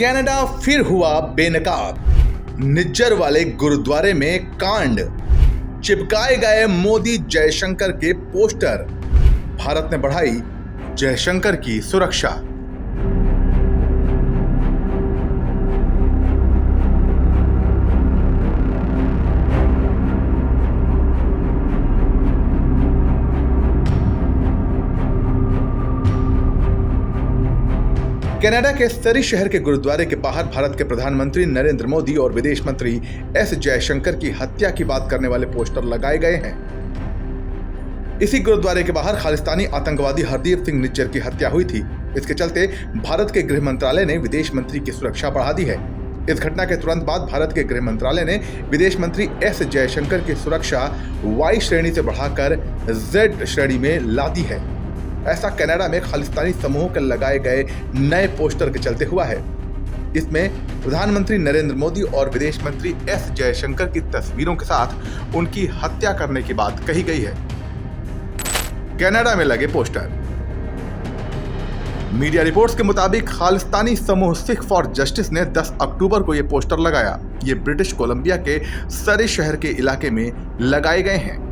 Canada फिर हुआ बेनकाब। निज्जर वाले गुरुद्वारे में कांड, चिपकाए गए मोदी जयशंकर के पोस्टर। भारत ने बढ़ाई जयशंकर की सुरक्षा। कनाडा के सरी शहर के गुरुद्वारे के बाहर भारत के प्रधानमंत्री नरेंद्र मोदी और विदेश मंत्री एस जयशंकर की हत्या की बात करने वाले पोस्टर लगाए गए हैं। इसी गुरुद्वारे के बाहर खालिस्तानी आतंकवादी हरदीप सिंह निज्जर की हत्या हुई थी। इसके चलते भारत के गृह मंत्रालय ने विदेश मंत्री की सुरक्षा बढ़ा दी है। इस घटना के तुरंत बाद भारत के गृह मंत्रालय ने विदेश मंत्री एस जयशंकर की सुरक्षा वाई श्रेणी से बढ़ाकर जेड श्रेणी में ला दी है। ऐसा कनाडा में खालिस्तानी समूहों के लगाए गए नए पोस्टर के चलते हुआ है। इसमें प्रधानमंत्री नरेंद्र मोदी और विदेश मंत्री एस जयशंकर की तस्वीरों के साथ उनकी हत्या करने की बात कही गई है। कनाडा में लगे पोस्टर। मीडिया रिपोर्ट्स के मुताबिक खालिस्तानी समूह सिख फॉर जस्टिस ने 10 अक्टूबर को यह पोस्टर लगाया। ये ब्रिटिश कोलंबिया के सरी शहर के इलाके में लगाए गए हैं।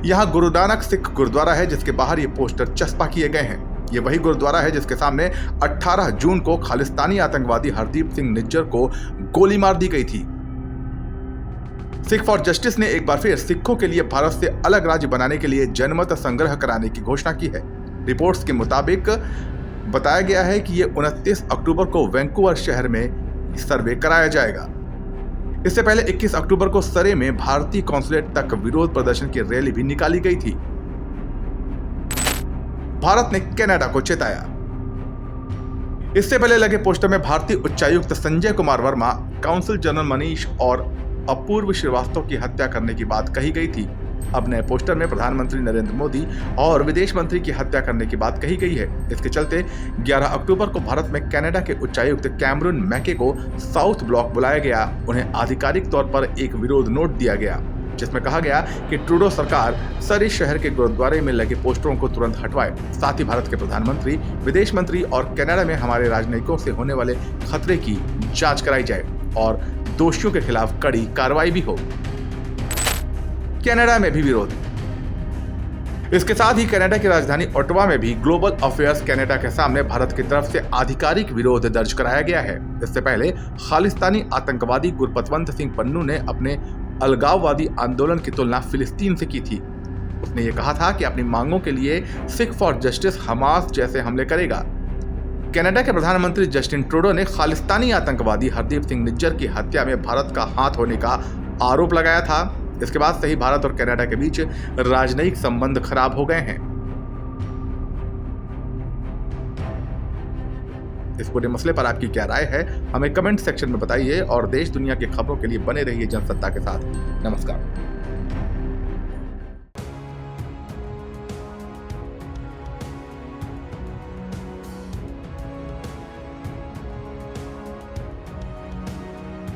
यहाँ गुरु नानक सिख गुरुद्वारा है जिसके बाहर ये पोस्टर चस्पा किए गए हैं। ये वही गुरुद्वारा है जिसके सामने 18 जून को खालिस्तानी आतंकवादी हरदीप सिंह निज्जर को गोली मार दी गई थी। सिख फॉर जस्टिस ने एक बार फिर सिखों के लिए भारत से अलग राज्य बनाने के लिए जनमत संग्रह कराने की घोषणा की है। रिपोर्ट्स के मुताबिक बताया गया है कि ये 29 अक्टूबर को वैंकूवर शहर में सर्वे कराया जाएगा। इससे पहले 21 अक्टूबर को सरे में भारतीय कॉन्सुलेट तक विरोध प्रदर्शन की रैली भी निकाली गई थी। भारत ने कनाडा को चेताया। इससे पहले लगे पोस्टर में भारतीय उच्चायुक्त संजय कुमार वर्मा, काउंसिल जनरल मनीष और अपूर्व श्रीवास्तव की हत्या करने की बात कही गई थी। अब नए पोस्टर में प्रधानमंत्री नरेंद्र मोदी और विदेश मंत्री की हत्या करने की बात कही गई है। इसके चलते 11 अक्टूबर को भारत में कनाडा के उच्चायुक्त कैमरून मैके को साउथ ब्लॉक बुलाया गया। उन्हें आधिकारिक तौर पर एक विरोध नोट दिया गया जिसमें कहा गया कि ट्रूडो सरकार सरी शहर के गुरुद्वारे में लगे पोस्टरों को तुरंत हटवाए। साथ ही भारत के प्रधानमंत्री, विदेश मंत्री और कनाडा में हमारे राजनयिकों से होने वाले खतरे की जांच कराई जाए और दोषियों के खिलाफ कड़ी कार्रवाई भी हो। कनाडा में भी विरोध। इसके साथ ही कनाडा की राजधानी ओटावा में भी ग्लोबल अफेयर्स कनाडा के सामने भारत की तरफ से आधिकारिक विरोध दर्ज कराया गया है। इससे पहले खालिस्तानी आतंकवादी गुरपतवंत सिंह पन्नू ने अपने अलगाववादी आंदोलन की तुलना फिलिस्तीन से की थी। उसने ये कहा था कि अपनी मांगों के लिए सिख फॉर जस्टिस हमास जैसे हमले करेगा। कनाडा के प्रधानमंत्री जस्टिन ट्रूडो ने खालिस्तानी आतंकवादी हरदीप सिंह निज्जर की हत्या में भारत का हाथ होने का आरोप लगाया था। इसके बाद से ही भारत और कनाडा के बीच राजनयिक संबंध खराब हो गए हैं। इस पूरे मसले पर आपकी क्या राय है, हमें कमेंट सेक्शन में बताइए और देश दुनिया की खबरों के लिए बने रहिए जनसत्ता के साथ। नमस्कार।